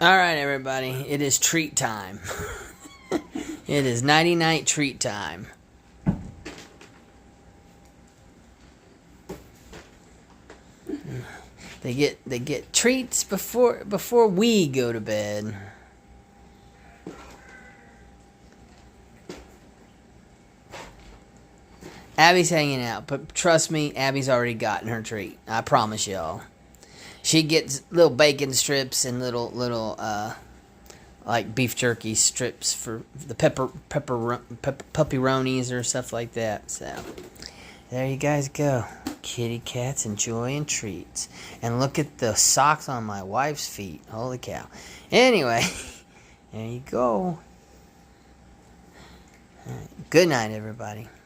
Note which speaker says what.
Speaker 1: Alright, everybody. It is treat time. It is nighty-night treat time. They get treats before we go to bed. Abby's hanging out, but trust me, Abby's already gotten her treat. I promise y'all. She gets little bacon strips and little like beef jerky strips for the pupperonis or stuff like that. So there you guys go. Kitty cats enjoying treats. And look at the socks on my wife's feet. Holy cow. Anyway, there you go. Good night, everybody.